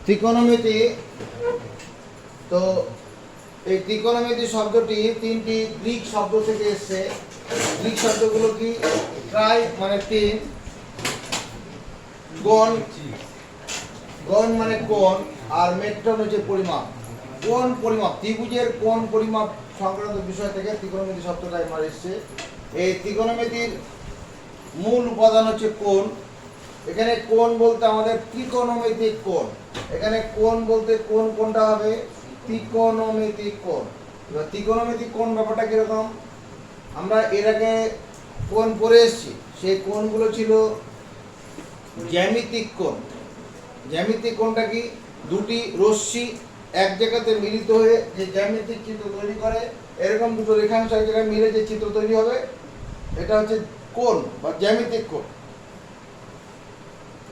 ত্রিকোণমিতি। তো এই ত্রিকোণমিতি শব্দটি তিনটি গ্রিক শব্দ থেকে এসেছে। গ্রিক শব্দগুলো কি? ট্রাই মানে তিন, গণ গণ মানে কোণ, আর মেট্রন হচ্ছে পরিমাপ। কোণ পরিমাপ, ত্রিভুজের কোণ পরিমাপ সংক্রান্ত বিষয় থেকে ত্রিকোণমিতি শব্দটা আমার এসেছে। এই ত্রিকোণমিতির মূল উপাদান হচ্ছে কোণ। এখানে কোণ বলতে আমাদের ত্রিকোণমিতিক কোণ। এখানে কোণ বলতে কোন কোনটা হবে? ত্রিকোণমিতিক কোণ। এবার ত্রিকোণমিতিক কোণ ব্যাপারটা কিরকম? আমরা এর আগে কোণ পড়ে এসেছি। সেই কোণগুলো ছিল জ্যামিতিক কোণ। জ্যামিতিক কোণটা কি? দুটি রশ্মি এক জায়গাতে মিলিত হয়ে যে জ্যামিতিক চিত্র তৈরি করে, এরকম দুটো রেখাংশ এক জায়গায় মিলে যে চিত্র তৈরি হবে, এটা হচ্ছে কোণ বা জ্যামিতিক কোণ।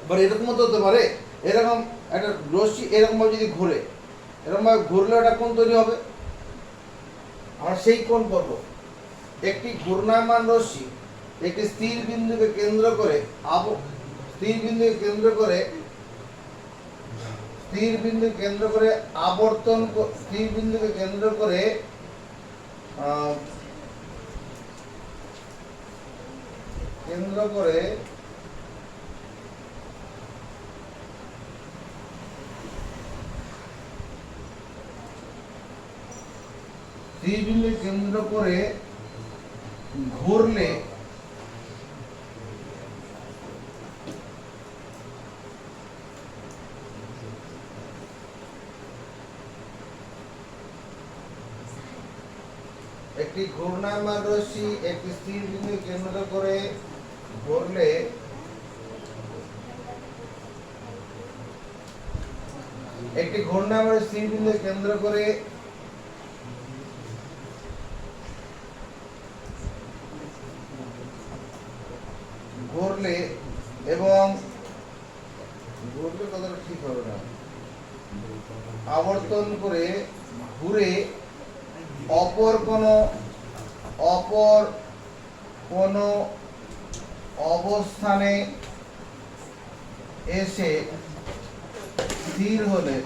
এবার এরকমও তো হতে পারে, এরকম একটা রশ্মি এরকমভাবে যদি ঘুরে, এরকমভাবে ঘুরলে একটা কোণ তৈরি হবে। আমরা সেই কোণ করব। একটি ঘূর্ণায়মান রশ্মি একটি স্থির বিন্দুকে কেন্দ্র করে স্থির বিন্দুকে কেন্দ্র করে আবর্তন, স্থির বিন্দুকে কেন্দ্র করে ঘুরলে একটি ঘূর্ণায়মান রশ্মি একটি স্থির বিন্দুকে কেন্দ্র করে ঘুরলে একটি ঘূর্ণায়মান স্থির বিন্দুকে কেন্দ্র করে ঘুরলে এবং ঘুরলে কথাটা ঠিক হবে না, আবর্তন করে ঘুরে অপর কোন অবস্থানে এসে স্থির হলে,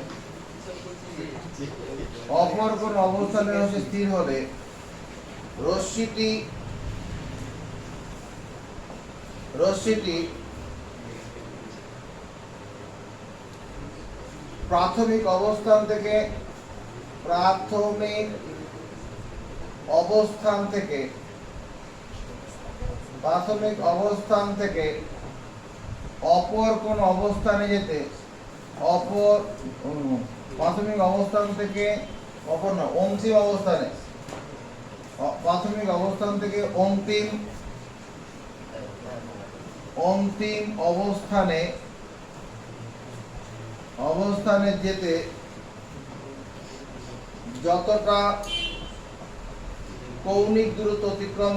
অপর কোন অবস্থানে এসে স্থির হলে রশ্মিটি প্রাথমিক অবস্থান থেকে অপর কোন অবস্থানে যেতে, প্রাথমিক অবস্থান থেকে অন্তিম অবস্থানে যেতে যতটা কৌণিক দূরত্ব অতিক্রম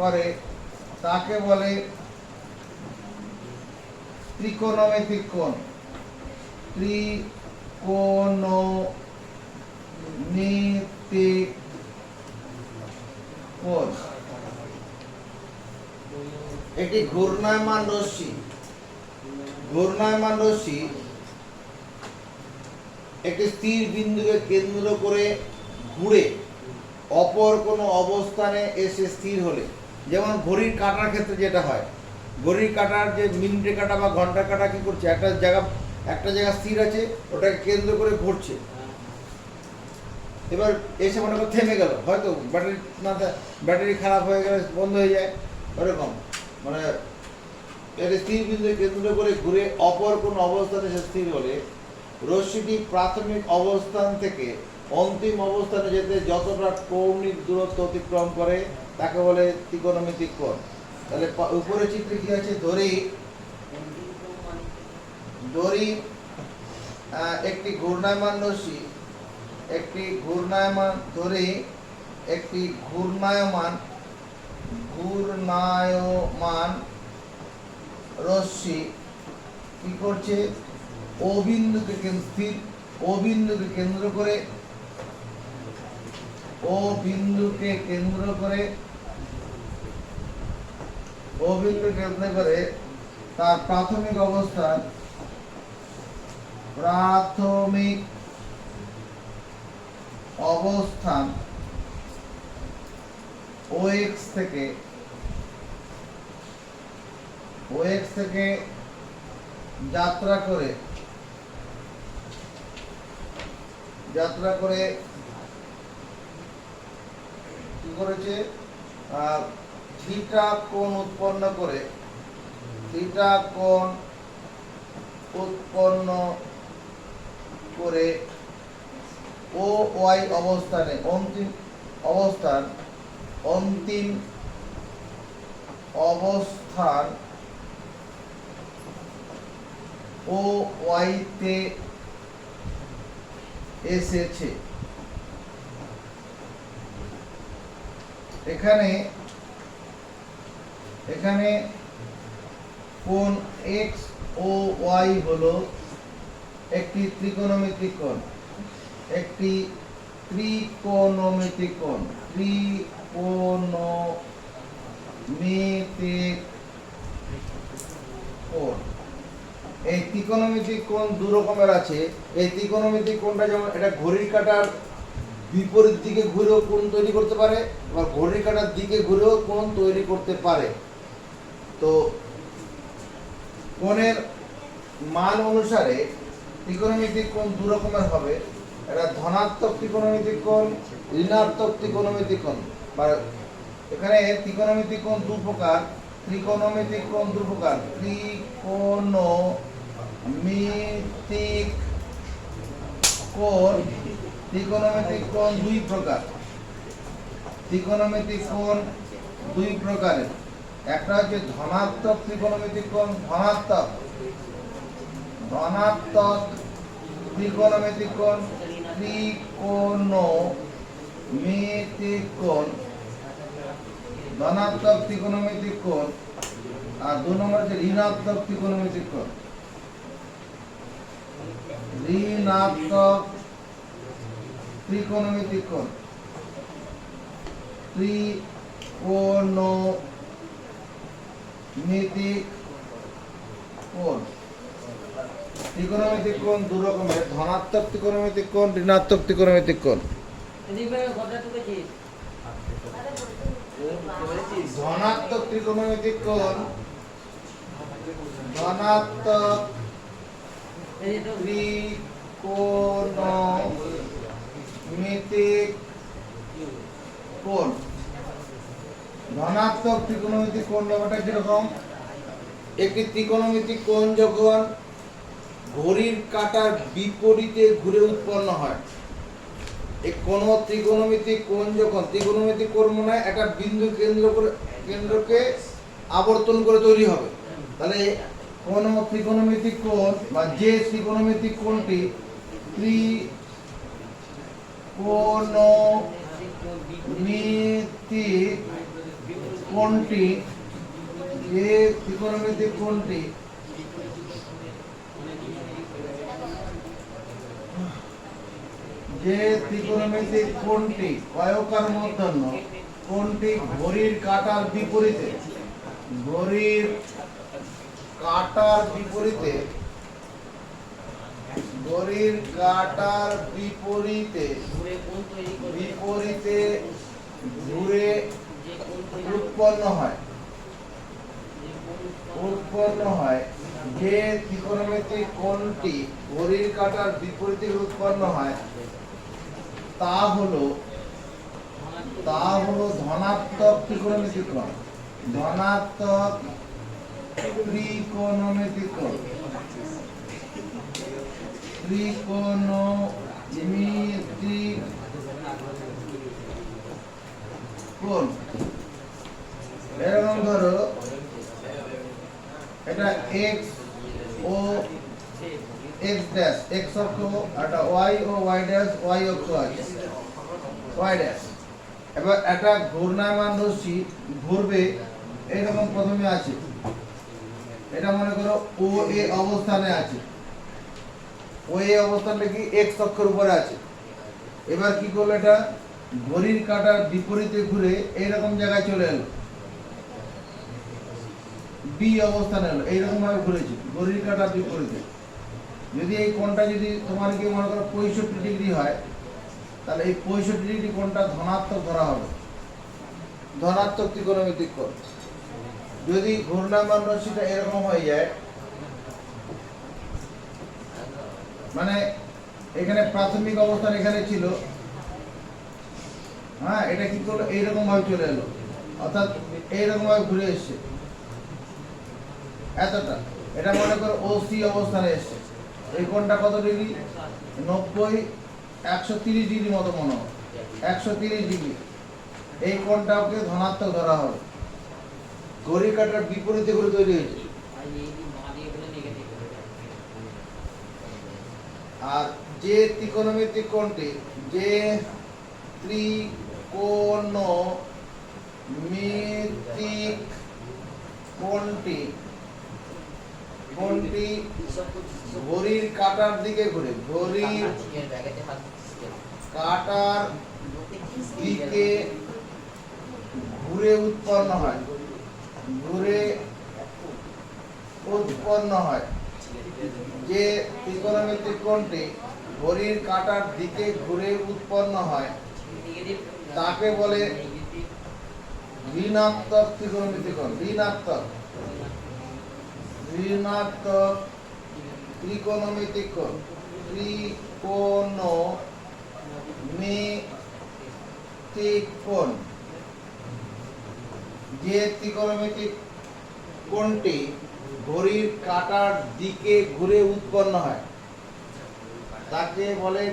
করে তাকে বলে ত্রিকোণমিতিক কোণ। ত্রিকোণমিতিক কোণ। একটি ঘূর্ণায়মান রশ্মি একটি স্থির বিন্দুকে কেন্দ্র করে ঘুরে অপর কোনো অবস্থানে এসে স্থির হলে, যেমন ঘড়ির কাঁটার ক্ষেত্রে যেটা হয়, ঘড়ির কাঁটার যে মিনিটের কাঁটা বা ঘন্টার কাঁটা কি করছে, একটা জায়গা স্থির আছে, ওটাকে কেন্দ্র করে ঘুরছে। এবার এসে মনে করো থেমে গেল, হয়তো ব্যাটারি খারাপ হয়ে গেলে বন্ধ হয়ে যায়, ওরকম মানে স্থির বিন্দু কেন্দ্র করে ঘুরে অপর কোন অবস্থানে এসে স্থির হলে রশ্মিটি প্রাথমিক অবস্থান থেকে অন্তিম অবস্থানে যেতে যতটা কৌণিক দূরত্ব অতিক্রম করে তাকে বলে ত্রিকোণমিতিক কোণ। তাহলে উপরে চিত্রে কি আছে? দড়ি একটি ঘূর্ণায়মান রশ্মি, একটি ঘূর্ণায়মান রশ্মি কি করছে? ও বিন্দুকে কেন্দ্র করে ও বিন্দুকে কেন্দ্র করে তার প্রাথমিক অবস্থান OX থেকে যাত্রা করে কি করেছে, থিটা কোণ উৎপন্ন করে ও ওয়াই অন্তিম অবস্থান ও ওয়াইতে এসেছে। এখানে কোণ x ও y হলো একটি ত্রিকোণমিতিক কোণ এই ত্রিকোণমিতিক কোণ দু রকমের আছে। এই ত্রিকোণমিতিক কোণটা যেমন এটা ঘড়ির কাঁটার বিপরীত দিকে ঘুরেও কোণ তৈরি করতে পারে, আবার ঘড়ির কাঁটার দিকে ঘুরেও কোণ তৈরি করতে পারে। তো কোণের মান অনুসারে ত্রিকোণমিতিক কোণ দু রকমের হবে। এটা ধনাত্মক ত্রিকোণমিতিক কোণ, ঋণাত্মক ত্রিকোণমিতিক কোণ। এখানে ত্রিকোণমিতিক কোণ দু প্রকার। ত্রিকোণমিতিক কোণ দুই প্রকার। ত্রিকোণমিতিক কোণ দুই প্রকারের। একটা হচ্ছে ধনাত্মক ত্রিকোণমিতিক কোণ, ধনাত্মক ত্রিকোণমিতিক কোণ, ধনাত্মক ত্রিকোণমিতিক কোণ। আর দু নম্বর হচ্ছে ঋণাত্মক ত্রিকোণমিতিক কোণ। ঋণাত্মক ত্রিকোণমিতিক কোণ ত্রিকোণমিতিক কোণ দু রকমের, ধনাত্মক ত্রিকোণমিতিক কোণ, ঋণাত্মক ত্রিকোণমিতিক কোণ। ধনাত্মক ত্রিকোণমিতিক কোণ, ধনাত্মক ত্রিকোণমিতিক কোণ। ধনাত্মক ত্রিকোণমিতিক কোণ ব্যাপারটা কিরকম? একটি ত্রিকোণমিতিক কোণ যখন ঘড়ির কাঁটার বিপরীতে ঘুরে উৎপন্ন হয়, কোন ত্রিকোণমিতিক কোণ যখন ত্রিকোণমিতিক কোণ মানে একটা বিন্দু কেন্দ্রকে আবর্তন করে তৈরি হবে, তাহলে কোন ত্রিকোণমিতিক কোণ বা যে ত্রিকোণমিতিক কোণটি যে ত্রিকোণমিতিক কোণটি অয়কার মূর্ধন্য কোণটি ঘড়ির কাঁটার বিপরীতে ঘুরে উৎপন্ন হয়, যে ত্রিকোণমিতিক কোণটি ঘড়ির কাঁটার বিপরীতে উৎপন্ন হয় তা হলো ধনাত্মক ত্রিকোণমিতিক কোণ। ধনাত্মক ত্রিকোণমিতিক কোণ। এরকম ধরো এটা x ও x ড্যাশ, x অক্ষ, এটা y ও y ড্যাশ, y অক্ষ আছে, y ড্যাশ। এবার একটা ঘূর্ণায়মান রশ্মি ঘুরবে এরকম প্রথমে আছে, এটা মনে করো ও এ অবস্থানে আছে, ও এ অবস্থানটা কি x অক্ষের উপরে আছে। এবার কি করলো, এটা ঘড়ির কাঁটার বিপরীতে ঘুরে এইরকম জায়গায় চলে এলো, বি অবস্থানে এলো, এইরকম ভাবে ঘুরেছে ঘড়ির কাঁটার বিপরীতে। যদি এই কোণটা যদি তোমার কি মনে করো 65 ডিগ্রি হয়, তাহলে এই 65 ডিগ্রি কোণটা ধনাত্মক ধরা হবে, ধনাত্মক ত্রিকোণমিতিক কোণ। যদি ঘূর্ণায়মান রশ্মিটা এরকম হয়ে যায়, মানে এখানে প্রাথমিক অবস্থান এখানে ছিল, হ্যাঁ, এটা কি করলো এইরকম ভাবে চলে এলো, অর্থাৎ এইরকম ভাবে ঘুরে এসছে এতটা। এটা মনে করো ও সি অবস্থানে এসছে, এই কোণটা কত ডিগ্রি? 90, 130 ডিগ্রি মতো মনে হয়, 130 ডিগ্রি। এই কোণটাকে ধনাত্মক ধরা হবে, ঘড়ির কাঁটার বিপরীতে ঘুরে তৈরি হয়েছে। আর যে ত্রিকোণমিতিক কোণটি, যে ত্রিকোণমিতিক কোণটি ঘড়ির কাঁটার দিকে ঘুরে, ঘড়ির কাঁটার দিকে ঘুরে উৎপন্ন হয়, ঘুরে উৎপন্ন হয়। যে ত্রিকোণমিতিক কোণটি ঘড়ির কাঁটার দিকে ঘুরে উৎপন্ন হয় তাকে বলে ঋণাত্মক ত্রিকোণমিতিক কোণ। ঋণাত্মক ত্রিকোণমিতিক কোণ, ত্রিকোণমিতিক কোণ। যে ত্রিকোণমিতিক কোণটি ঘড়ির কাঁটার দিকে ঘুরে উৎপন্ন হয় তাকে বলে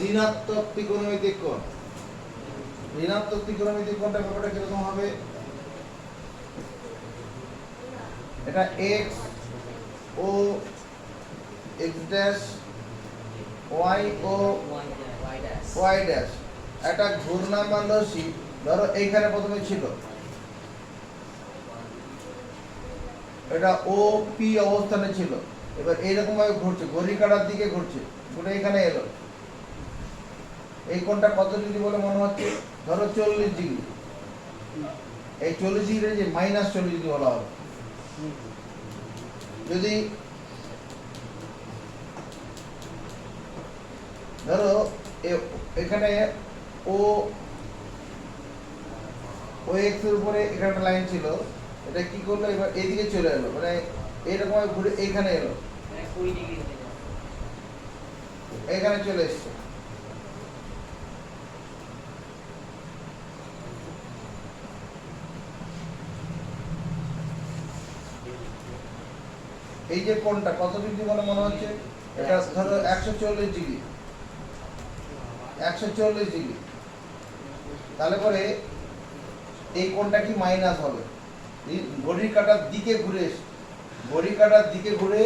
ঋণাত্মক ত্রিকোণমিতিক কোণ। ঋণাত্মক ত্রিকোণমিতিক কোণটা ব্যাপারটা কিরকম হবে? এটা এক্স ও এক্স ড্যাশ, ওয়াই ও ওয়াই ড্যাশ। একটা ঘূর্ণায়মান রশ্মি ধরো এইখানে প্রথমে ছিল, এটা ও পি অবস্থানে ছিল, এবার এইরকম ভাবে ঘুরছে, ঘড়ির কাঁটার দিকে ঘুরছে, ঘুরে এখানে এলো। এই কোণটা কত ডিগ্রি বলে মনে হচ্ছে? ধরো 40 ডিগ্রি। এই 40 ডিগ্রি যে -40 ডিগ্রি বলা হবে। যদি ধরো এখানে ও এক্স এর উপরে এখানে একটা লাইন ছিল, এটা কি করলো এবার এইদিকে চলে এলো, মানে এইরকম ঘুরে এইখানে এলো, এখানে চলে এসছে। এই যে কোণটা কত ডিগ্রি বলে মনে হচ্ছে? এটা ধরো 140 ডিগ্রি, 140 ডিগ্রি। তাহলে পরে এই কোণটা কি মাইনাস হবে, ঘড়ির কাঁটার দিকে ঘুরে, ঘড়ির কাঁটার দিকে ঘুরে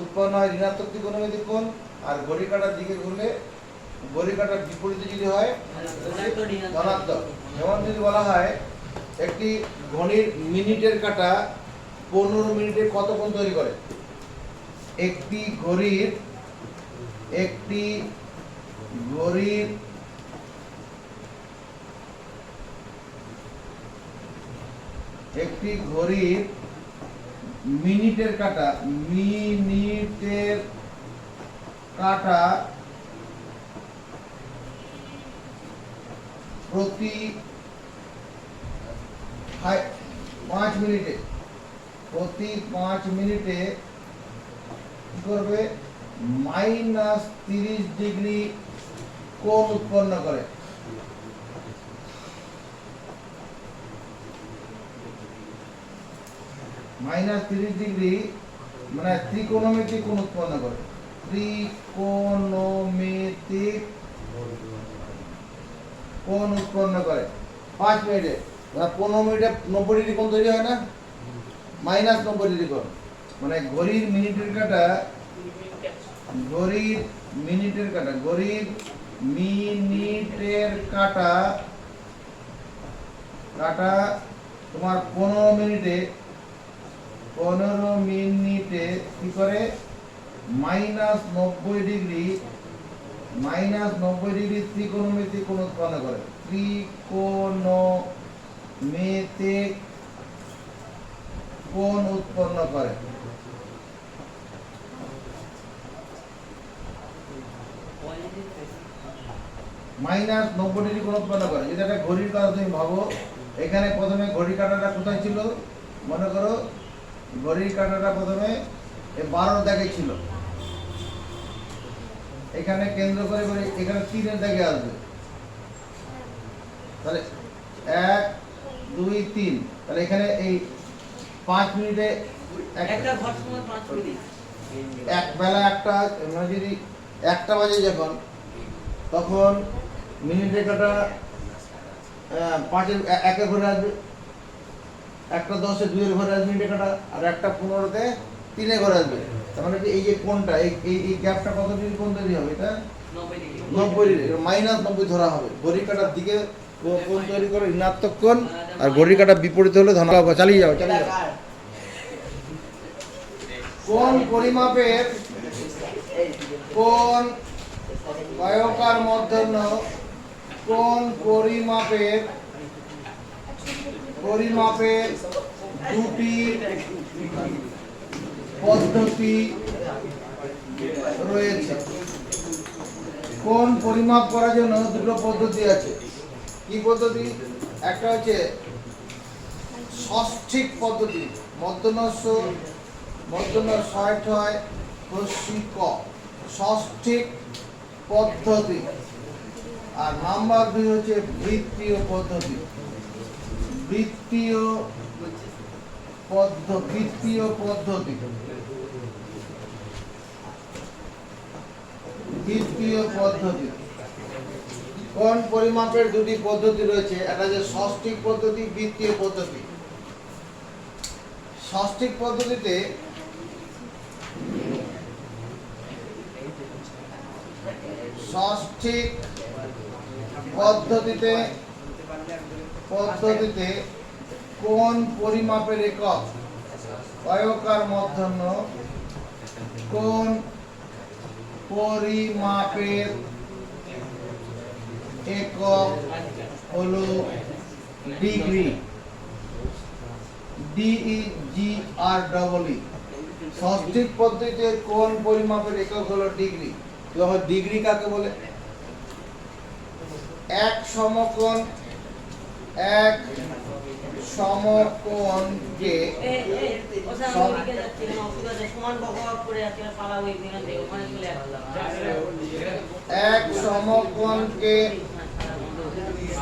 উৎপন্ন হয় ঋণাত্মক ত্রিকোণমিতিক কোণ। আর ঘড়ির কাঁটার দিকে ঘুরলে, ঘড়ির কাঁটার বিপরীতে যদি হয় ধনাত্মক। যেমন যদি বলা হয় একটি ঘড়ির মিনিটের কাঁটা 15 মিনিটে কত কোণ তৈরি করে? একটি ঘড়ির মিনিটের কাঁটা প্রতি 5 মিনিটে, প্রতি 5 মিনিটে কি করবে? -30 ডিগ্রি কোণ উৎপন্ন করে। -30 ডিগ্রি মানে ত্রিকোণমিতিক কোণ উৎপন্ন করে, ত্রিকোণমিতিক কোণ উৎপন্ন করে 5 মিনিটে। 15 মিনিটে 90 ডিগ্রি কোণ তৈরি হয় না, -90 ডিগ্রি কোণ। মানে ঘড়ির মিনিটের কাঁটা, ঘড়ির মিনিটের কাঁটা তোমার 15 মিনিটে কি করে? -90 ডিগ্রি মাইনাস 90 ডিগ্রি ত্রিকোণমিতি কোণ উৎপন্ন করে। ত্রিকোণমিতি কোণ উৎপন্ন করে। মাইনাস 90 ডিগ্রি কোণ উৎপন্ন করে। যদি একটা ঘড়ির কথা তুমি ভাবো, এখানে প্রথমে ঘড়ি কাঁটাটা কোথায় ছিল? মনে করো ঘড়ির কাঁটাটা প্রথমে 12 দাগে ছিল, এখানে কেন্দ্র করে করে এখানে 3 দাগে আসবে, তাহলে 1 2 3, তাহলে এখানে এই 5 মিনিটে একটা ঘর সময় 5 মিনিট, এক বেলা একটা, মানে যদি 1টা বাজে যখন, তখন মিনিটের কাঁটা 5 এর ঘরে আসবে, 1টা 10 2 ঘরে আসবে মিনিটের কাঁটা, আর 1টা 15 3 ঘরে আসবে। তার মানে এই যে কোণটা, এই গ্যাপটা কত ডিগ্রি কোণ তৈরি হবে? এটা 90 ডিগ্রি, মাইনাস 90 ধরা হবে। ঘড়ির কাঁটার দিকে কোণ তৈরি করে ঋণাত্মক কোণ, আর ঘড়ির কাঁটা বিপরীত হলে ধনাত্মক। চালিয়ে যাও। কোণ পরিমাপের কোণ বর্গাকার মূর্ধন্য কোণ পরিমাপের দুটি পদ্ধতি রয়েছে। কোণ পরিমাপ করার জন্য দুটো পদ্ধতি আছে। কি পদ্ধতি? একটা হচ্ছে ষষ্ঠিক পদ্ধতি, ষষ্ঠিক পদ্ধতি, আর নাম্বার 2 হচ্ছে বৃত্তীয় পদ্ধতি। বৃত্তীয় পদ্ধতি কোণ পরিমাপের দুটি পদ্ধতি রয়েছে, একটা হচ্ছে ষষ্ঠিক পদ্ধতি, বৃত্তীয় পদ্ধতি। ষষ্ঠিক পদ্ধতিতে কোণ পরিমাপের একক বর্গাকার মূর্ধন্য, কোণ পরিমাপের একক হলো ডিগ্রি, DEGREE। ষষ্ঠিক পদ্ধতিতে কোণ পরিমাপের একক হলো ডিগ্রি। যখন ডিগ্রি কাকে বলে? এক সমকোণকে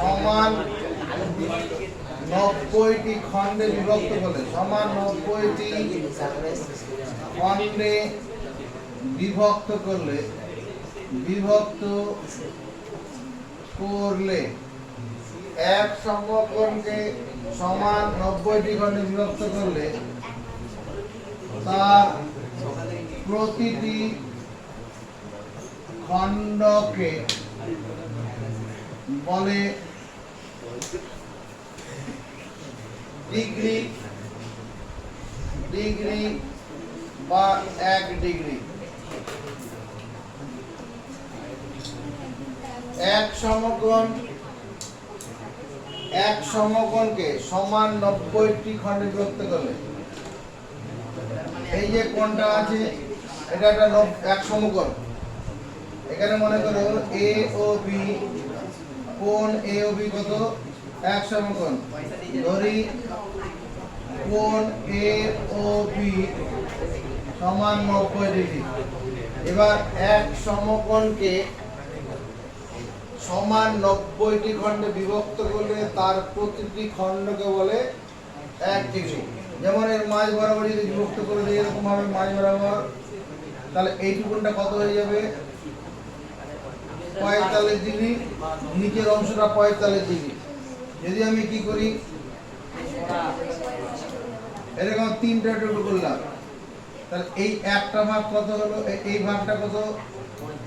সমান 90টি খণ্ডে বিভক্ত করলে, এক সমকোণকে সমান 90টি খণ্ডে বিভক্ত করলে তার প্রতিটি খণ্ডকে বলে ডিগ্রি বা 1 ডিগ্রি। এক সমকোণকে সমান 90টি খণ্ডে বিভক্ত করলে, এই যে কোণটা আছে এটা একটা এক সমকোণ। এখানে মনে করো এ ও বি, কোণ এ ও বি কত? এক সমকোণ। ধরি কোণ এ ও বি সমান 90 ডিগ্রি। এবার এক সমকোণকে সমান 90টি খণ্ডে বিভক্ত করলে তার প্রতিটি খণ্ডকে বলে 1 ডিগ্রি। যেমন এর মাঝ বরাবর যদি বিভক্ত করে দিই এরকম ভাবে মাঝ বরাবর, তাহলে এইটুকুনটা কত হয়ে যাবে? 45 ডিগ্রি। নিচের অংশটা 45 ডিগ্রি। যদি আমি কি করি, এরকম 3টা টুকরো করলাম, তাহলে এই একটা ভাগ কত হলো? এই ভাগটা কত?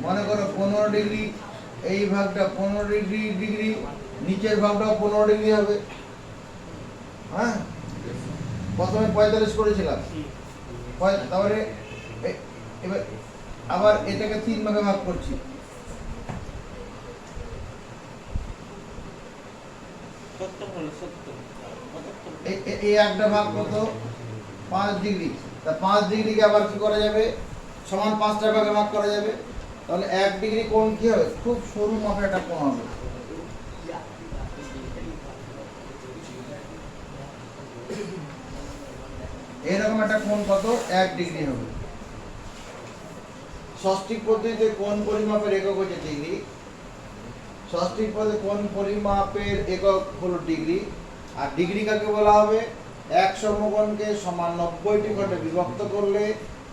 মনে করো 15 ডিগ্রি। এই ভাগটা 15 ডিগ্রি, নিচের ভাগটাও 15 ডিগ্রি হবে। হ্যাঁ, প্রথমে 45 করেছিলাম, তারপরে এবার আবার এটাকে 3 ভাগে ভাগ করছি, এই একটা ভাগ কত 5 ডিগ্রি, তা 5 ডিগ্রিকে আবার কি করা যাবে সমান 5টা ভাগে ভাগ করা যাবে, তাহলে 1 ডিগ্রি কোণ কি হবে খুব সরু মাপের একটা কোণ হবে। এরকম একটা কোণ কত 1 ডিগ্রি হবে। ষষ্ঠিক পদ্ধতিতে কোণ পরিমাপের একক হচ্ছে ডিগ্রি। ষষ্ঠিক পদ্ধতিতে কোণ পরিমাপের একক হলো ডিগ্রি। আর ডিগ্রি কাকে বলা হবে, এক সমকোণকে সমান 90টি খণ্ডে বিভক্ত করলে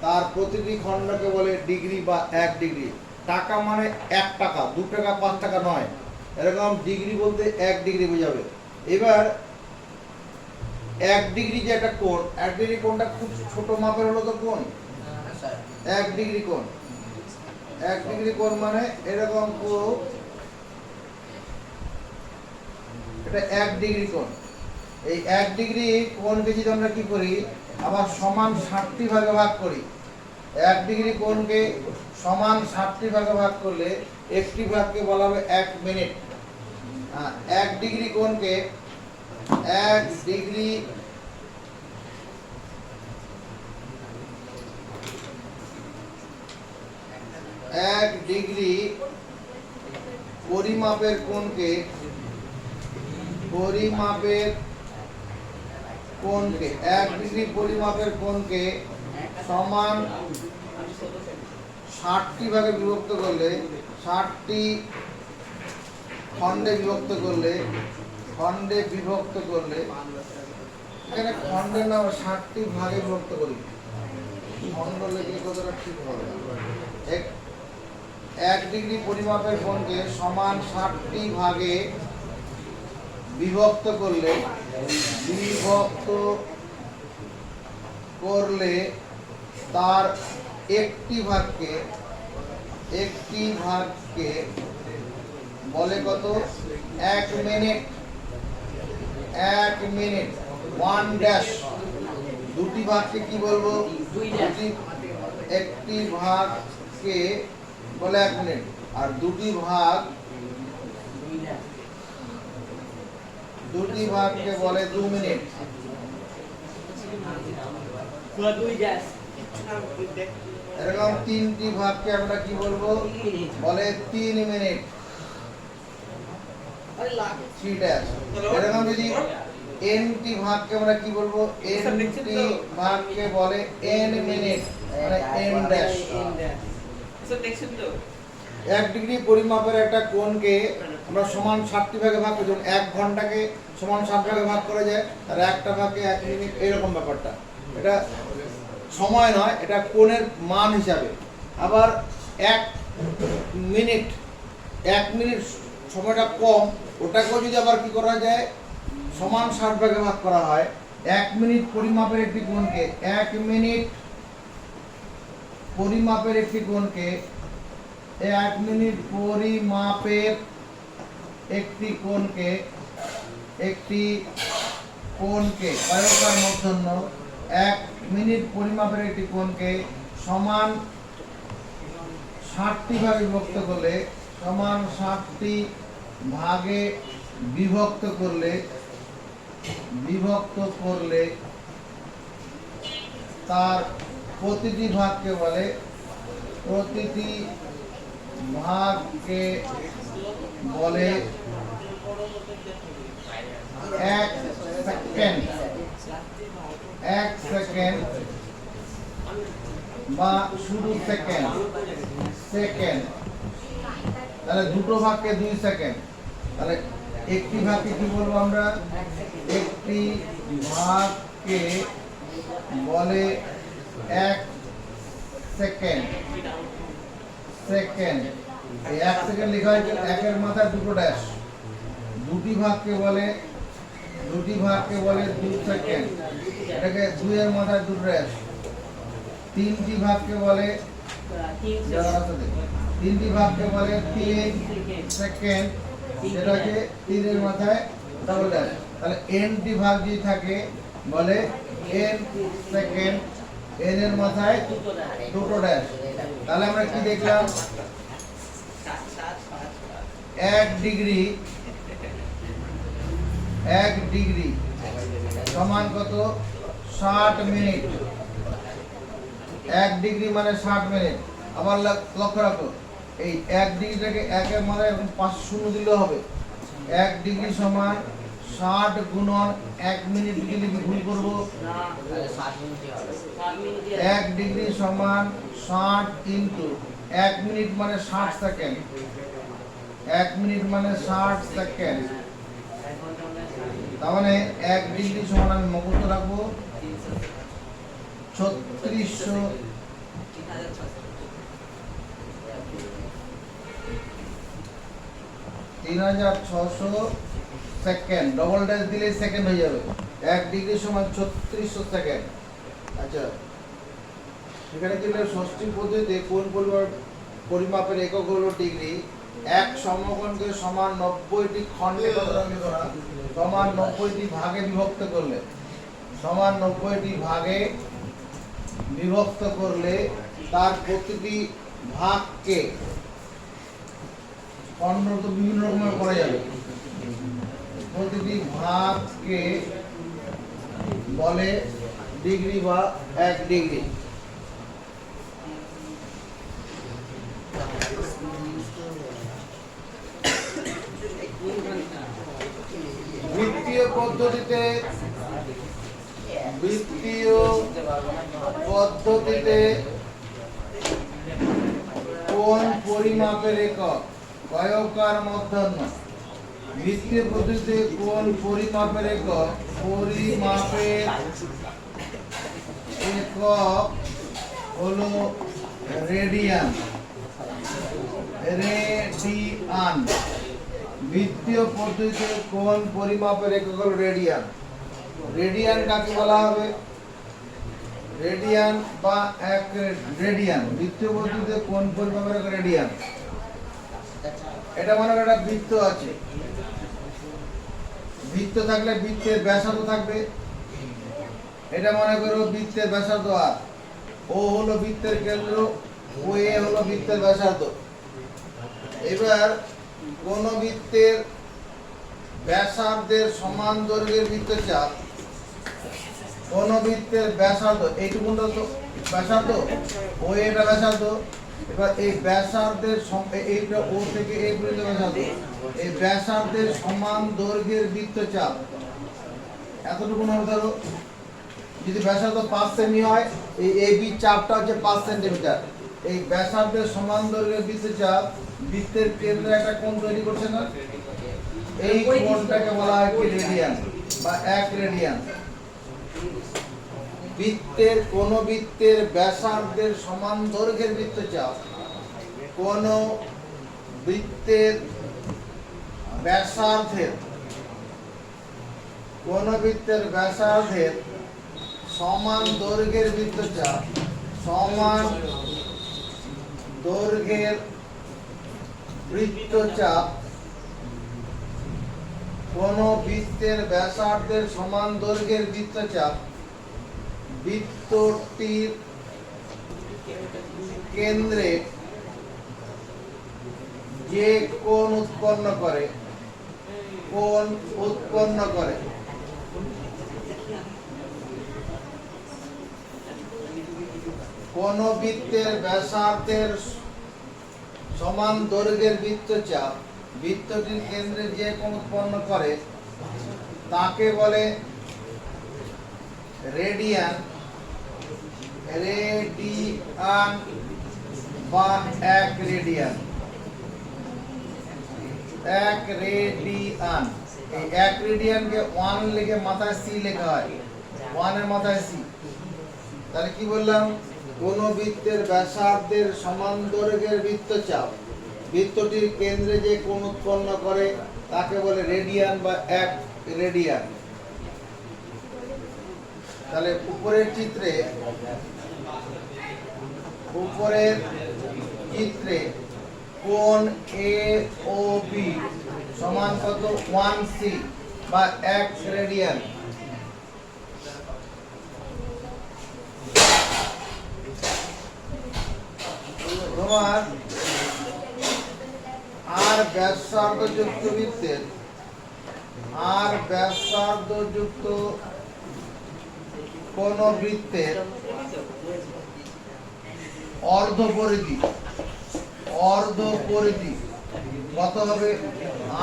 তার প্রতিটি খণ্ডকে বলে ডিগ্রি বা 1 ডিগ্রি। টাকা মানে 1 টাকা, 2 টাকা, 5 টাকা নয়, এরকম ডিগ্রি বলতে 1 ডিগ্রি বোঝাবে। এবার 1 ডিগ্রি যে একটা কোণ, 1 ডিগ্রি কোণটা খুব ছোট মাপের হলো তো কোণ 1 ডিগ্রি কোণ। 1 ডিগ্রি কোণ মানে এরকম পুরো এটা 1 ডিগ্রি কোণ। এই 1 ডিগ্রি কোণকে যদি আমরা কি করি আবার সমান 60টি ভাগে ভাগ করি, 1 ডিগ্রি কোণকে সমান 60টি ভাগে ভাগ করলে একটি ভাগকে বলা হবে 1 মিনিট। 1 ডিগ্রি কোণকে 1 ডিগ্রি পরিমাপের কোণকে 1 ডিগ্রি পরিমাপের কোণকে সমান 60টি ভাগে বিভক্ত করলে, 60টি খণ্ডে বিভক্ত করলে এখানে খণ্ডের নাম 60টি ভাগে বিভক্ত করি, খণ্ড লিখলে কতটা ঠিক হবে। 1 ডিগ্রি পরিমাপের কোণকে সমান 60টি ভাগে বিভক্ত করলে তার একটি ভাগকে বলে কত 1 মিনিট। 1 ড্যাশ। দুটি ভাগকে কি বলবো, একটি ভাগকে বলে 1 মিনিট, আর দুটি ভাগকে বলে 2 মিনিট। এরকম 3টি ভাগকে আমরা কি বলবো বলে 3 মিনিট। 3 ড্যাশ। এরকম যদি nটি ভাগকে আমরা কি বলবো, nটি ভাগকে বলে n মিনিট, মানে n ড্যাশ। 1 ডিগ্রি পরিমাপের একটা কোণকে আমরা সমান 60টি ভাগে ভাগ করি, 1 ঘন্টাকে সমান 60 ভাগে ভাগ করা যায়, আর একটা ভাগে 1 মিনিট, এরকম ব্যাপারটা। এটা সময় নয়, এটা কোণের মান হিসাবে। আবার 1 মিনিট সময়টা কম, ওটাকেও যদি আবার কি করা যায় সমান 60 ভাগে ভাগ করা হয়। 1 মিনিট পরিমাপের একটি কোণকে 1 মিনিট পরিমাপের একটি কোণকে 1 মিনিট পরিমাপের একটি কোণকে অয়কার মূর্ধন্য 1 মিনিট পরিমাপের একটি কোণকে সমান 60টি ভাগে বিভক্ত করলে, সমান 60টি ভাগে বিভক্ত করলে তার প্রতিটি ভাগকে বলে 1 সেকেন্ড বা শুধু সেকেন্ড। তাহলে দুটো ভাগকে 2 সেকেন্ড। তাহলে একটি ভাগকে কি বলবো আমরা, একটি ভাগকে বলে 1 সেকেন্ড। এই 1 সেকেন্ড লেখা হয়েছে 1-এর মাথায় দুটো ড্যাশ। দুটি ভাগকে বলে 2 সেকেন্ড, এটাকে 2-এর মাথায় দুটো ড্যাশ। 3টি ভাগকে বলে 3 সেকেন্ড, সেটাকে 3-এর মাথায় ডাবল ড্যাশ। তাহলে nটি ভাগ যদি থাকে বলে n সেকেন্ড, n-এর মাথায় দুটো ড্যাশ। তাহলে আমরা কি দেখলাম, 1 ডিগ্রি 1 ডিগ্রি সমান কত 60 মিনিট। 1 ডিগ্রি মানে 60 মিনিট। আবার লক্ষ্য রাখো এই 1 ডিগ্রিটাকে 1 এর মানে এরকম 5 শূন্য দিলে হবে। 1 ডিগ্রি সমান 60 গুণন 1 মিনিট দিলে ভুল করব না 60 মিনিটই হবে 1 ডিগ্রি সমান 60 ইনটু 1 মিনিট মানে 60 সেকেন্ড। 1 মিনিট মানে 60 সেকেন্ড। তার মানে 1 ডিগ্রি সমান আমি মুখস্থ রাখবো 3600 3600 সেকেন্ড। ডবল ড্যাশ দিলে সেকেন্ড হয়ে যাবে। 1 ডিগ্রি সমান 3600 সেকেন্ড। আচ্ছা এখানে কি হলো ষষ্ঠী পদ্ধতিতে কোন পরিমাপের একক হলো ডিগ্রি। এক সমকোণকে সমান 90টি খণ্ডে করা সমান 90টি ভাগে বিভক্ত করলে সমান 90টি ভাগে বিভক্ত করলে তার প্রতিটি ভাগকে খণ্ড তো বিভিন্ন রকমের করা যাবে। প্রতিটি ভাগকে বলে ডিগ্রি বা 1 ডিগ্রি। বৃত্তীয় পদ্ধতিতে কোন পরিমাপের একক কয়কার মূর্ধন্য। বৃত্তীয় পদ্ধতিতে কোন পরিমাপের একক পরিমাপের একক হলো রেডিয়ান। বৃত্তীয় পদ্ধতিতে কোন পরিমাপের একক হলো রেডিয়ান। রেডিয়ান কাকে বলা হবে রেডিয়ান বা 1 রেডিয়ান। বৃত্তীয় পদ্ধতিতে কোন পরিমাপের একক রেডিয়ান। এটা মনে করো একটা বৃত্ত আছে। বৃত্ত থাকলে বৃত্তের ব্যাসার্ধ থাকবে। এটা মনে করো বৃত্তের ব্যাসার্ধ আর ও হলো বৃত্তের কেন্দ্র ও এ হলো বৃত্তের ব্যাসার্ধ। এবার কোন বৃত্তের ব্যাসার্ধের সমান দৈর্ঘ্যের বৃত্তচাপ কোন বৃত্তের ব্যাসার্ধ এইটুকুটা তো ব্যাসার্ধ ও এটা ব্যাসার্ধ। এবার এই ব্যাসার্ধের এইটা ও থেকে এই পর্যন্ত ব্যাসার্ধ এই ব্যাসার্ধের সমান দৈর্ঘ্যের বৃত্তচাপ এতটুকু হবে। ধরো যদি ব্যাসার্ধ 5 সেমি হয় এই এবি চাপটা হচ্ছে 5 সেন্টিমিটার। এই ব্যাসার্ধের সমান দৈর্ঘ্যের বৃত্তচাপ বৃত্তের কেন্দ্রে একটা কোণ তৈরি করছে না। এই কোণটাকে বলা হয় কি রেডিয়ান বা 1 রেডিয়ান। কোন বৃত্তের ব্যাসার্ধের সমান দৈর্ঘ্যের বৃত্তচাপ কোন বৃত্তের ব্যাসার্ধের সমান দৈর্ঘ্যের বৃত্তচাপ সমান দৈর্ঘ্যের বৃত্তচাপ কোন বৃত্তের ব্যাসার্ধের সমান দৈর্ঘ্যের বৃত্তচাপ বৃত্তটির কেন্দ্রে যে কোণ উৎপন্ন করে কোন বৃত্তের ব্যাসার্ধের সমান দৈর্ঘ্যের বৃত্তচাপ বৃত্তটির কেন্দ্রে যে কোণ উৎপন্ন করে তাকে বলে রেডিয়ান বা 1 রেডিয়ান। 1 রেডিয়ান এই 1 রেডিয়ানকে 1 লিখে মাথায় সি লেখা হয় 1 এর মাথায় সি। তাহলে কি বললাম কোন বৃত্তের ব্যাসার্ধের সমান দৈর্ঘ্যের বৃত্তচাপ বৃত্তটির কেন্দ্রে যে কোণ উৎপন্ন করে তাকে বলে রেডিয়ান বা 1 রেডিয়ান। তাহলে উপরের চিত্রে কোণ এ ও বি সমান কত 1 সি বা 1 রেডিয়ান। তোমার আর ব্যাসার্ধযুক্ত বৃত্তের আর ব্যাসার্ধ যুক্ত কোন বৃত্তের অর্ধ পরিধি কত হবে?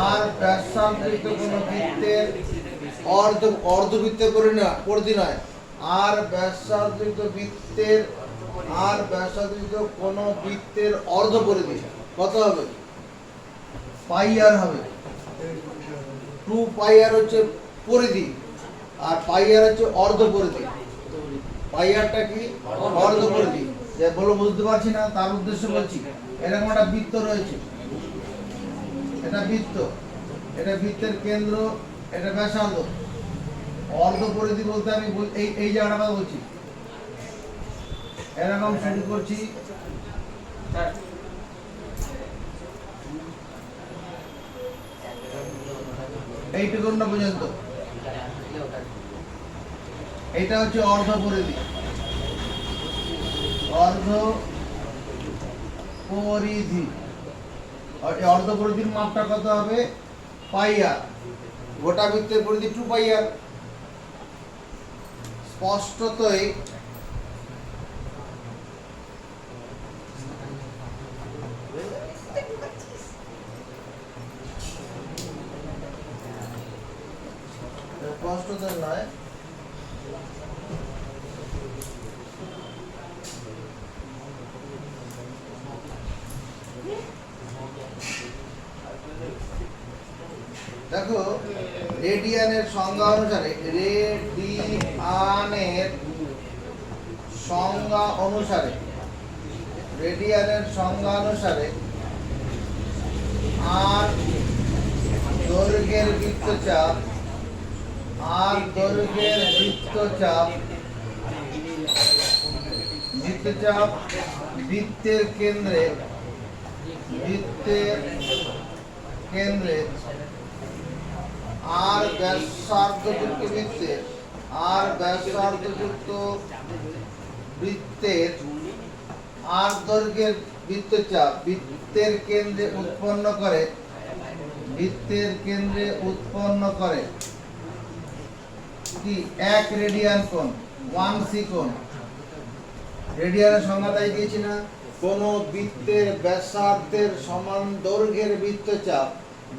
আর ব্যাসার্ধযুক্ত কোন বৃত্তের অর্ধবৃত্তের পরিধি নয়, আর ব্যাসার্ধযুক্ত কোন বৃত্তের অর্ধ পরিধি কত হবে? পাই আর হবে। 2 পাই আর হচ্ছে পরিধি, আর পাই আর হচ্ছে অর্ধ পরিধি। পাই আরটা কি? অর্ধ পরিধি। যে বলো বুঝতে পারছি না, তার উদ্দেশ্যে বলছি। এরকম একটা বৃত্ত রয়েছে, এটা বৃত্ত, এটা বৃত্তের কেন্দ্র, এটা ব্যাসার্ধ। অর্ধ পরিধি বলতে আমি এই জায়গাটা বলছি। এরকম শুরু করছি, এইটুকু পর্যন্ত। এটা হচ্ছে অর্ধ পরিধি। অর্ধ পরিধির মাপটা কত হবে? পাই আর। গোটা বৃত্তের পরিধি 2 পাই আর। স্পষ্টতই নয়, দেখো রেডিয়ানের সংজ্ঞা অনুসারে আর দৈর্ঘ্যের বৃত্তচাপ বৃত্তের কেন্দ্রে আর ব্যাসার্ধযুক্ত বৃত্তের আর দৈর্ঘ্যের বৃত্তচাপ বৃত্তের কেন্দ্রে উৎপন্ন করে কি? 1 রেডিয়ান কোণ, 1 সি কোণ। রেডিয়ানের সংজ্ঞা তাই দিয়েছি না? কোন বৃত্তের ব্যাসার্ধের সমান দৈর্ঘ্যের বৃত্তচাপ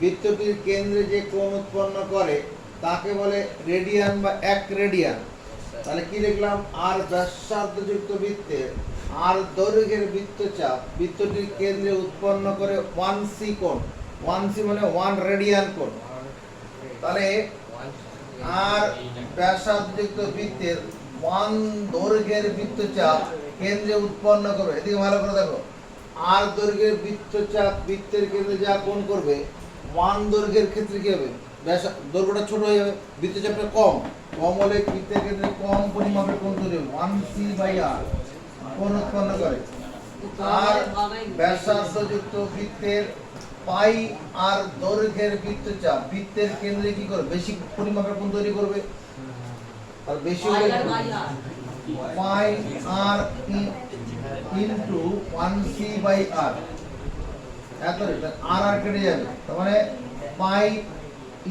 বৃত্তটির কেন্দ্রে যে কোণ উৎপন্ন করে তাকে বলে রেডিয়ান বা 1 রেডিয়ান। তাহলে কি লিখলাম? আর ব্যাসার্ধযুক্ত বৃত্তের আর দৈর্ঘ্যের বৃত্তচাপ বৃত্তটির কেন্দ্রে উৎপন্ন করে 1 সি কোণ। 1 সি মানে 1 রেডিয়ান কোণ। তাহলে আর ব্যাসার্ধযুক্ত বৃত্তের 1 দৈর্ঘ্যের বৃত্তচাপ কেন্দ্রে উৎপন্ন করবে। এদিকে ভালো করে দেখো, আর দৈর্ঘ্যের বৃত্তচাপ বৃত্তের কেন্দ্রে যা কোণ করবে, 1 দৈর্ঘ্যের ক্ষেত্রে কি হবে? দৈর্ঘ্যটা ছোট হয়ে যাবে, বৃত্তচাপটা কম হলে বৃত্তের কেন্দ্রে কম পরিমাপের কোণ তৈরি হবে। 1 সি বাই আর কোণ উৎপন্ন করে। আর ব্যাসার্ধযুক্ত বৃত্তের পাই আর দৈর্ঘ্যের বৃত্তচাপ বৃত্তের কেন্দ্রে কি করবে? বেশি পরিমাপের কোণ তৈরি করবে। আর বেশি হলে পাই আর ইনটু 1 সি বাই আর। এত আর আর কেটে যাবে, তার মানে পাই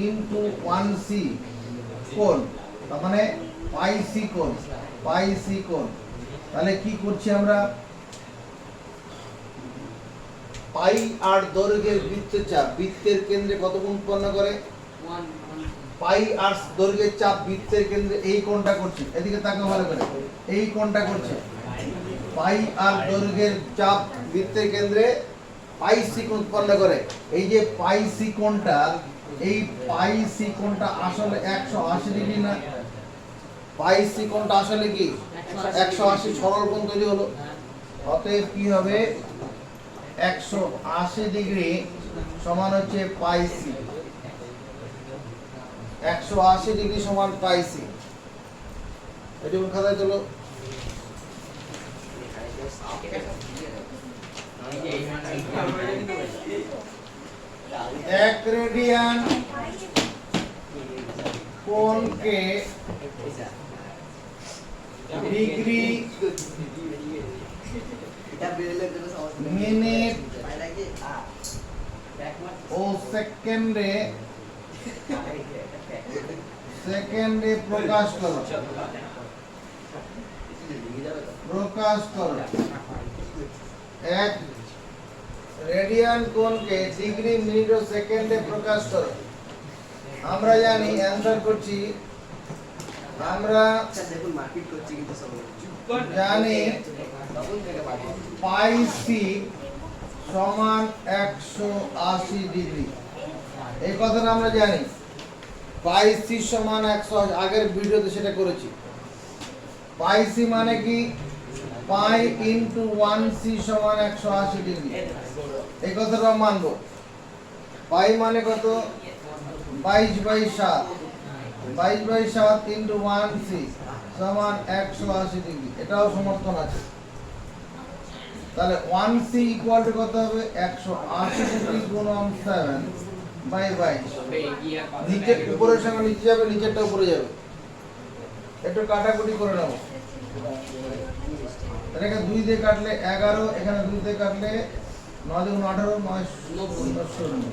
ইনটু 1 সি কোণ, তার মানে পাই সি কোণ। তাহলে কি করছি আমরা? পাই আর দৈর্ঘ্যের বৃত্তচাপ বৃত্তের কেন্দ্রে কত কোণ উৎপন্ন করে? পাই আর দৈর্ঘ্যের চাপ বৃত্তের কেন্দ্রে এই কোণটা করছি। এদিকে তাকাও ভালো করে, এই কোণটা করছে। পাই আর দৈর্ঘ্যের চাপ বৃত্তের কেন্দ্রে পাই সি কোণ উৎপন্ন করে। এই যে পাই সি কোণটা, এই পাই সি কোণটা আসলে 180 ডিগ্রি না? পাই সি কোণটা আসলে কি 180 সরল কোণ তৈরি হলো। অতএব কি হবে? 180 ডিগ্রি সমান হচ্ছে পাই সি। 180 ডিগ্রি সমান পাই সি। এটি খাতায় চলো। এক রেডিয়ান কোণকে ডিগ্রি, মিনিট ও সেকেন্ডে সেকেন্ডে প্রকাশ করো। প্রকাশ করো। এক রেডিয়ান কোণকে ডিগ্রি, মিনিট ও সেকেন্ডে প্রকাশ করো। আমরা জানি অ্যান্সার করছি, আমরা জানি পাই সি সমান 180 ডিগ্রি। এই কথাটা আমরা জানি, পাই সি সমান 180। আগের ভিডিওতে সেটা করেছি। পাই সি মানে কি? পাই ইন্টু 1 সি সমান 180 ডিগ্রি। এই কথাটা মানবো। পাই মানে কত? 22/7। 22/7 ইন্টু 1 সি সমান 180 ডিগ্রি। এটাও সমর্থন আছে। তাহলে 1 সি ইকুয়াল টু কত হবে? 180 ডিগ্রি গুণন 7/22। নিচে উপরের সঙ্গে নিচে যাবে, নিচেরটা উপরে যাবে। একটু কাটাকুটি করে নেব। এটাকে 2 দিয়ে কাটলে 11, এখানে 2 দিয়ে কাটলে 9 × 18, 9 16।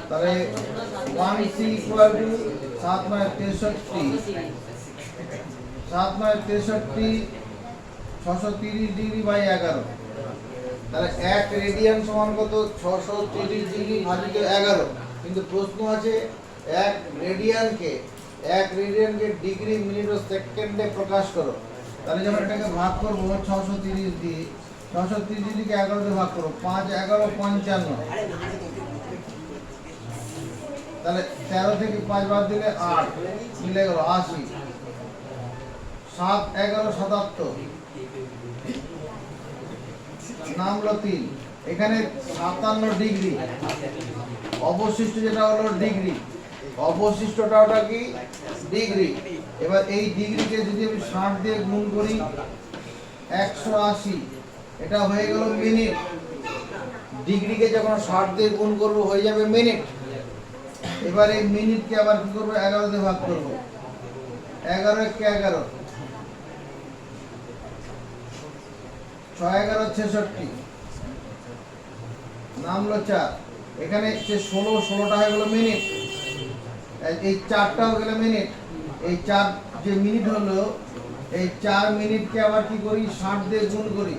তাহলে 1 C equal to 7 × 9 63। 7 × 9 63, 630 degree by 11। তাহলে 1 রেডিয়ান সমান কত? 630 ডিগ্রি ভাজিত 11। কিন্তু প্রশ্ন আছে 1 রেডিয়ানকে ডিগ্রি, মিনিট ও সেকেন্ডে প্রকাশ করো। তাহলে যখন এটাকে ভাগ করব 630 দিয়ে, 630 ডিগ্রিকে 11 দিয়ে ভাগ করো। 5 11 55। তাহলে 13 থেকে 5 বাদ দিলে 8, মিলে গেল 80। 7 11 77, নামলো 3। এখানে 57 ডিগ্রি। অবশিষ্ট যেটা হলো ডিগ্রি, অবশিষ্টটা ওটা কি? ডিগ্রি। এবার এই ডিগ্রিকে যদি আমি 60 দিয়ে গুণ করি 180, এটা হয়ে গেল মিনিট। ডিগ্রিকে যখন 60 দিয়ে গুণ করব হয়ে যাবে মিনিট। এবার এই মিনিটকে আবার কি করব? 11 দিয়ে ভাগ করব। 11 কে 11, 6 11 66, নামলো 4। এখানে যে 16টা হয়ে গেল মিনিট। এই 4টা হয়ে গেল মিনিট। এই 4 যে মিনিট হলো, এই 4 মিনিটকে আবার কি করি? 60 দিয়ে গুণ করি।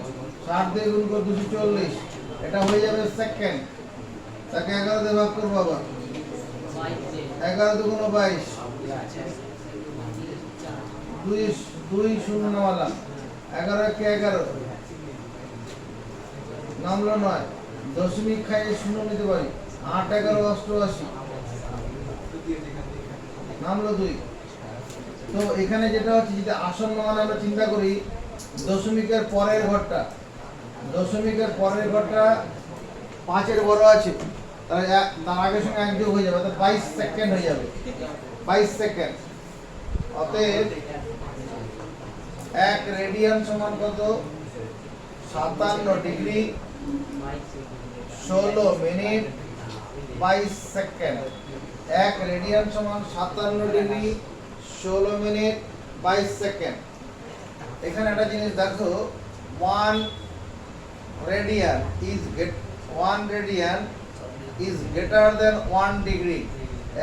60 দিয়ে গুণ করে 240, এটা হয়ে যাবে সেকেন্ড। তাকে 11 দিয়ে ভাগ করবো আবার। 11 2 22, 2 0 নামালাম। 11 কে 11, নামলো 9। দশমিক খাইয়ে 0 নিতে পারি। 8 11 88, নামলো 2। তো এখানে যেটা হচ্ছে, যদি আসন্ন মান আমরা চিন্তা করি, দশমিকের পরের ঘরটা 5-এর বড় আছে, তাহলে তার আগের সঙ্গে 1 যোগ হয়ে যাবে, তাহলে 22 সেকেন্ড হয়ে যাবে। 22 সেকেন্ড। অতএব 1 রেডিয়ান সমান কত? 57 ডিগ্রি 16 মিনিট 22 সেকেন্ড। 1 রেডিয়ান সমান 57 ডিগ্রি 16 মিনিট 22 সেকেন্ড। এখানে একটা জিনিস দেখো, 1 radian is greater than 1 degree.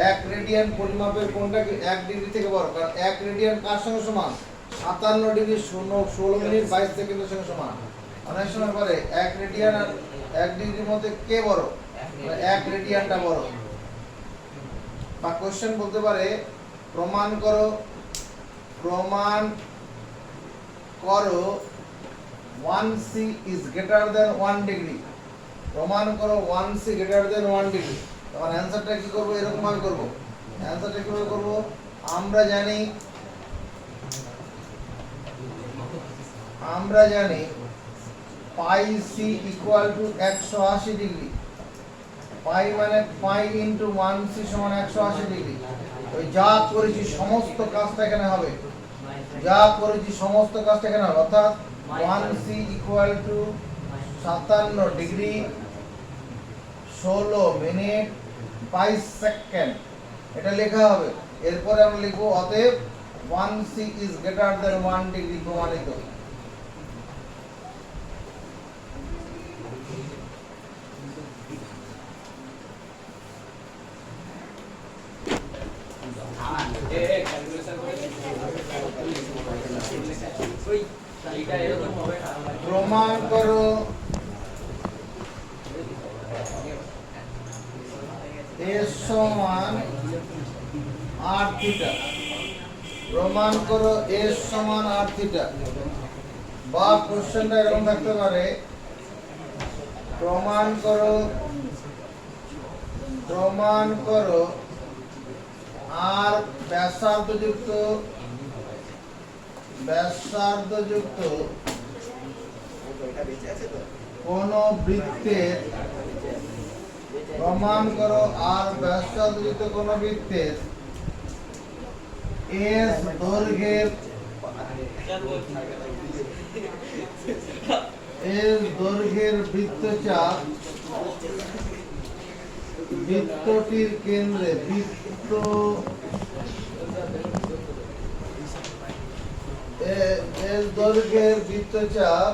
1 radian পরিমাপের কোণটা 1 ডিগ্রি থেকে বড়, কারণ 1 রেডিয়ান কার সঙ্গে সমান? 57 ডিগ্রি 16 মিনিট 22 সেকেন্ডের সঙ্গে সমান। অনেক সময় বলে 1 রেডিয়ান আর 1 ডিগ্রির মধ্যে কে বড়? 1 রেডিয়ানটা বড়। বা কোশ্চেন বলতে পারে, প্রমাণ করো 1 C is greater than 1 degree. প্রমাণ করো 1 সি গ্রেটার দেন 1 ডিগ্রি। তখন অ্যান্সারটা কি করব? এরকম ভাবে করব। অ্যান্সারটা কিভাবে করব? আমরা জানি পাই সি ইকুয়াল টু 180 ডিগ্রি। পাই মানে পাই ইন্টু 1 সি সমান 180 ডিগ্রি। ওই যা করেছি সমস্ত কাজটা এখানে হবে। অর্থাৎ 1 C equal to 57 degree 16 minute 22 second, এটা লেখা হবে। এরপরে আমরা লিখবো অতএব 1 C is greater than 1 degree প্রমাণিত। প্রমাণ করো এস সমান আর থিটা। প্রমাণ করো এস সমান আর থিটা। বা কোশ্চেনটা এরকম থাকতে পারে, প্রমাণ করো আর ব্যাসার্ধযুক্ত কোন বৃত্তের, প্রমাণ করো আর ব্যাসার্ধযুক্ত কোন বৃত্তের এস দৈর্ঘ্যের বৃত্তচাপ বৃত্তটির কেন্দ্রে দৈর্ঘ্যের বৃত্তচাপ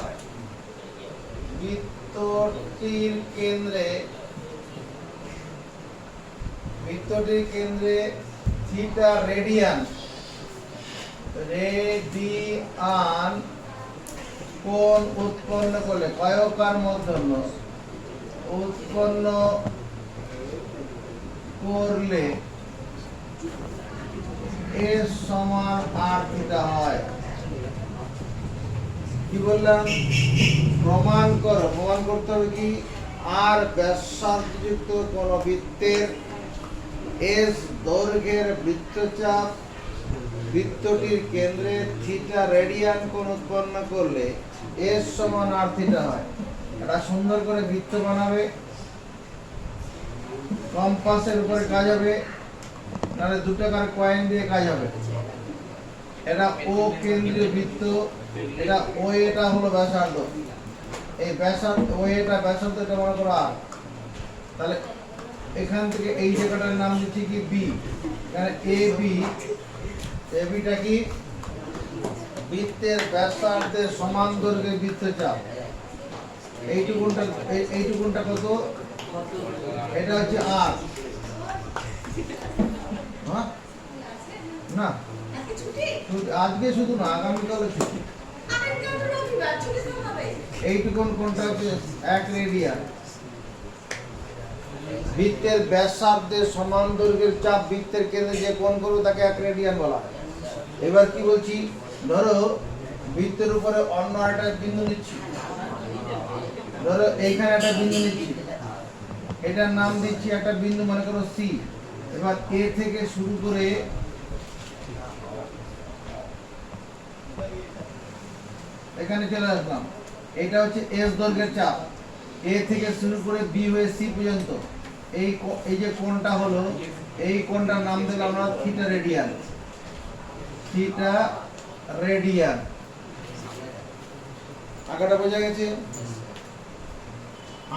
বৃত্তটির কেন্দ্রে থিটা রেডিয়ান কোণ উৎপন্ন করলে, কয়কার মধ্যন্য উৎপন্ন করলে এস সমান আর থিটা হয়। কি বললাম? প্রমাণ করতে হবে কি আর ব্যাসার্ধযুক্ত কোন বৃত্তের এস দৈর্ঘ্যের বৃত্তচাপ বৃত্তটির কেন্দ্রে থিটা রেডিয়ান কোণ উৎপন্ন করলে এস সমান আর থিটা হয়। এটা সুন্দর করে বৃত্ত বানাবে, কম্পাসের উপরে কাজ হবে, নাহলে 2 টাকার কয়েন দিয়ে কাজ হবে। এটা ও কেন্দ্রীয় বৃত্ত, এটা ও, এটা হলো ব্যাসার্ধ, এই ব্যাসার্ধ ও, এটা ব্যাসার্ধ, এটা মনে করো আর। তাহলে এখান থেকে এই জায়গাটার নাম দিচ্ছি কি বি, মানে এ বিটা কি বৃত্তের ব্যাসার্ধের সমান দৈর্ঘ্যের বৃত্তচাপ। এইটুকুনটা কত? এটা হচ্ছে আর। হ্যাঁ না, আজকে শুধু না, আগামীকালও ছুটি। এইটুকুন কোনটা হচ্ছে 1 রেডিয়ান। বৃত্তের ব্যাসার্ধের সমান দৈর্ঘ্যের চাপ বৃত্তের কেন্দ্রে যে কোণ করবে তাকে 1 রেডিয়ান বলা হয়। এবার কি বলছি, ধরো বৃত্তের উপরে অন্য একটা বিন্দু নিচ্ছি, ধরো এইখানে একটা বিন্দু নিচ্ছি, এটার নাম দিচ্ছি একটা বিন্দু, মনে করো সি। এবার এ থেকে শুরু করে এখানে চলে আসলাম, এটা হচ্ছে এস দৈর্ঘ্যের চাপ, এ থেকে শুরু করে বি হয়ে সি পর্যন্ত এই যে কোণটা হলো, এই কোণটার নাম দিলাম আমরা থিটা রেডিয়ান। আঁকাটা বোঝা গেছে?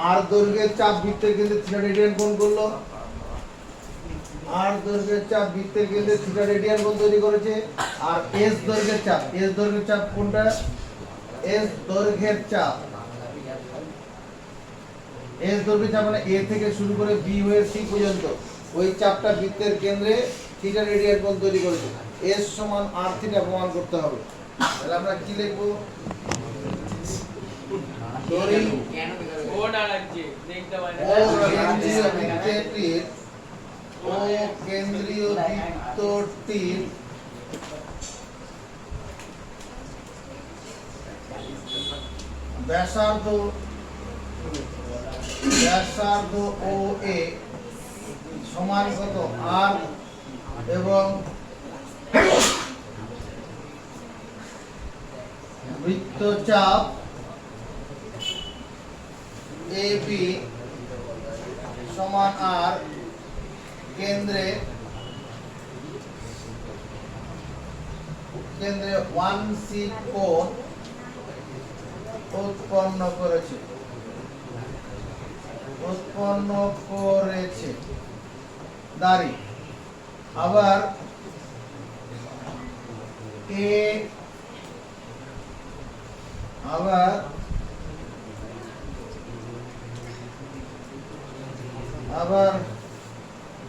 আর দৈর্ঘ্যের চাপ বৃত্তের কেন্দ্রে থিটা রেডিয়ান কোণ করলো, আর দৈর্ঘ্যের চাপ বৃত্তের কেন্দ্রে থিটা রেডিয়ান কোণ তৈরি করেছে। আর এস দৈর্ঘ্যের চাপ কোনটা? এস দৈর্ঘ্যের চাপ মানে এ থেকে শুরু করে বি হয়ে সি পর্যন্ত ওই চাপটা বৃত্তের কেন্দ্রে থিটা রেডিয়ান কোণ তৈরি করেছে। এস সমান আর থিটা প্রমাণ করতে হবে। তাহলে আমরা কি লিখবো? কেন্দ্রীয় বৃত্তটির ব্যাসার্ধ ও এ সমান কত? আর এবং বৃত্তচাপ এ বি সমান আর, কেন্দ্রে 1C কোণ উৎপন্ন করেছে দাঁড়ি। আবার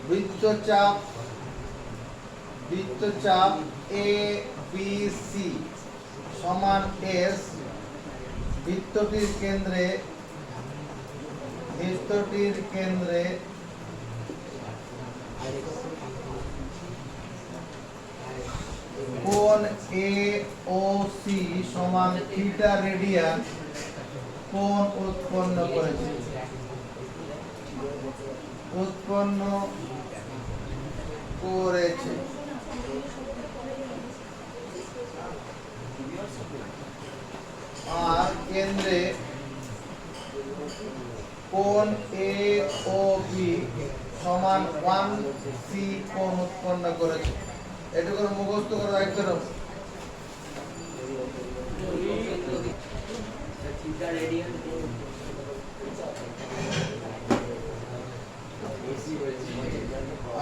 বৃত্তচাপ বৃত্তচাপ এ বি সি সমান এস বৃত্তটির কেন্দ্রে কোণ এ ও সি সমান থিটা রেডিয়ান কোণ উৎপন্ন করেছে আর কেন্দ্রে কোণ এ ও বি সমান 1 সি কোণ উৎপন্ন করেছে। এটুকু মুখস্থ করে রাখতে হবে।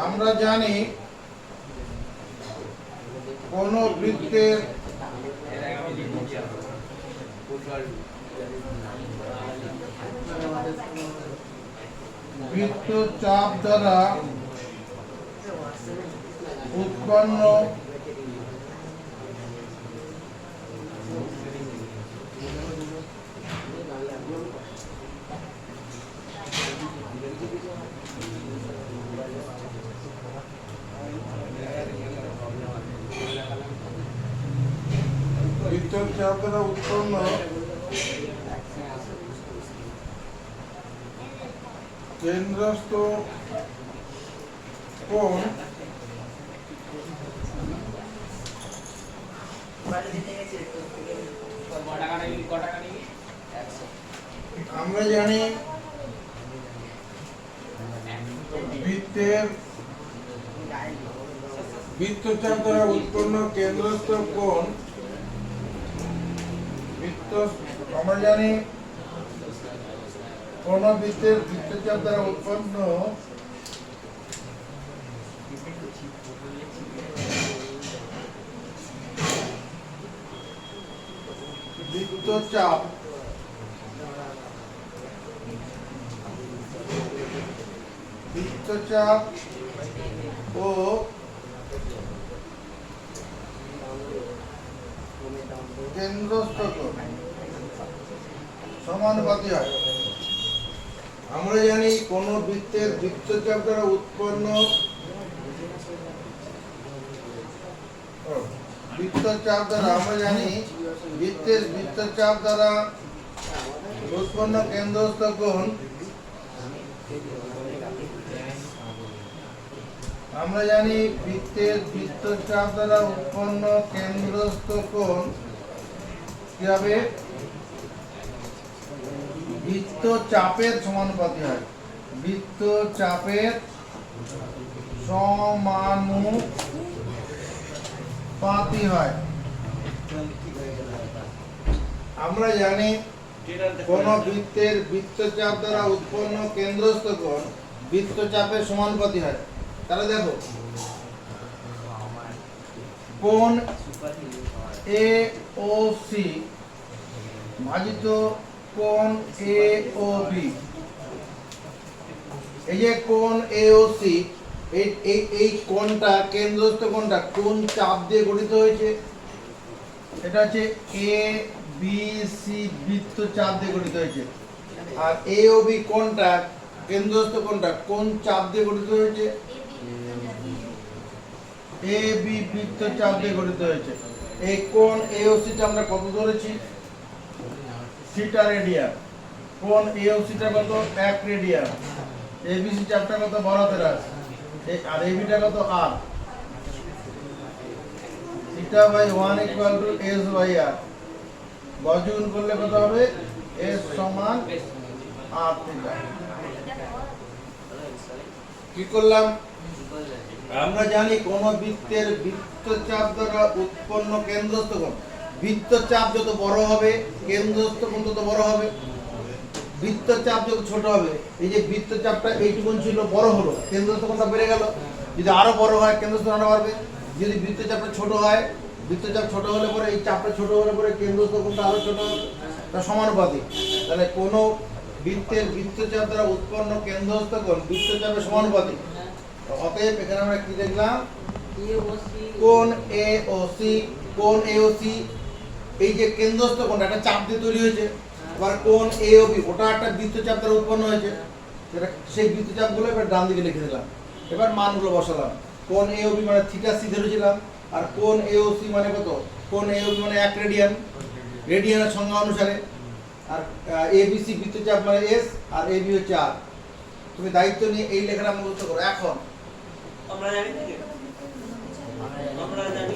আমরা জানি কোন বৃত্তের বৃত্তচাপ দ্বারা উৎপন্ন বৃত্তচাপ দ্বারা উৎপন্ন কেন্দ্রস্থ কোণ আমরা জানি বৃত্তচাপ দ্বারা উৎপন্ন কেন্দ্রস্থ কোণ আমরা জানি কোন বৃত্তের বৃত্তচাপ দ্বারা উৎপন্ন বৃত্তচাপ ও কেন্দ্রস্থ কোণ সমানুপাতি হয়। আমরা জানি কোন বৃত্তের বৃত্তচাপ দ্বারা উৎপন্ন বৃত্তচাপ দ্বারা আমরা জানি বৃত্তের বৃত্তচাপ দ্বারা উৎপন্ন কেন্দ্রস্থ কোণ আমরা জানি বৃত্তের বৃত্তচাপ দ্বারা উৎপন্ন কেন্দ্রস্থ কোণ কি হবে? বৃত্তচাপের সমানুপাতি হয়। বৃত্তচাপের সমানুপাতি হয়। আমরা জানি কোন বৃত্তের বৃত্তচাপ দ্বারা উৎপন্ন কেন্দ্রস্থ কোণ বৃত্তচাপের সমানুপাতি হয়। তাহলে দেখো কোণ এ ও সি ভাজিত কোণ এ ও বি। এই যে কোণ এ ও সি এই কোণটা কেন্দ্রস্থ কোণটা কোন চাপ দিয়ে গঠিত হয়েছে? এটা হচ্ছে এ বি সি বৃত্তচাপ দিয়ে গঠিত হয়েছে। আর এ ও বি কোণটা কেন্দ্রস্থ কোণটা কোন চাপ দিয়ে গঠিত হয়েছে? এ বি বৃত্তচাপ দিয়ে গঠিত হয়েছে। এই কোণ এ ও সি টা আমরা কত ধরেছি? Theta radian. কোণ এ ও সি টা কত? 1 রেডিয়ান। এবিসি চাপটা কত? 12 আছে। আর এবি টা কত? r। Theta by 1 equal to s by r। গজগুণ করলে কত হবে? s সমান r থিটা। কি করলাম? আমরা জানি কোন বৃত্তের বৃত্তচাপ দ্বারা উৎপন্ন কেন্দ্রস্থ কোণ, বৃত্তচাপ যত বড় হবে কেন্দ্রস্থ কোণ তত বড় হবে। বৃত্তচাপ যত ছোট হবে, এই যে বৃত্তচাপটা এইটুকুন ছিল বড় হলো, কেন্দ্রস্থ কোণটা বেড়ে গেল। যদি আরো বড় হয় কেন্দ্রস্থ কোণটা বাড়বে। যদি বৃত্তচাপটা ছোট হয়, বৃত্তচাপ ছোট হলে পরে এই চাপটা ছোট হলে পরে কেন্দ্রস্থ কোণটা আরো ছোট হবে। তা সমানুপাতিক। তাহলে কোন বৃত্তের বৃত্তচাপ দ্বারা উৎপন্ন কেন্দ্রস্থ কোণ বৃত্তচাপের সমানুপাতিক। অতএব এখানে আমরা কি দেখলাম? কোণ এওসি, কোণ এওসি এই যে কেন্দ্রস্থ কোণটা একটা চাপ দিয়ে তৈরি হয়েছে। আবার কোণ এওবি ওটা একটা বৃত্তচাপ দ্বারা উৎপন্ন হয়েছে। সেটা সেই বৃত্তচাপগুলো এবার ডান দিকে লিখে দিলাম। এবার মানগুলো বসালাম। কোণ এওবি মানে থিটা সি ধরেছিলাম, আর কোণ এওসি মানে কত? কোণ এওবি মানে 1 রেডিয়ান, রেডিয়ানের সংজ্ঞা অনুসারে। আর এবিসি বৃত্তচাপ মানে এস, আর এবি হচ্ছে আর। তুমি দায়িত্ব নিয়ে এই লেখাটা মুখস্থ করো। এখন আমরা জানি না কি? আমরা জানি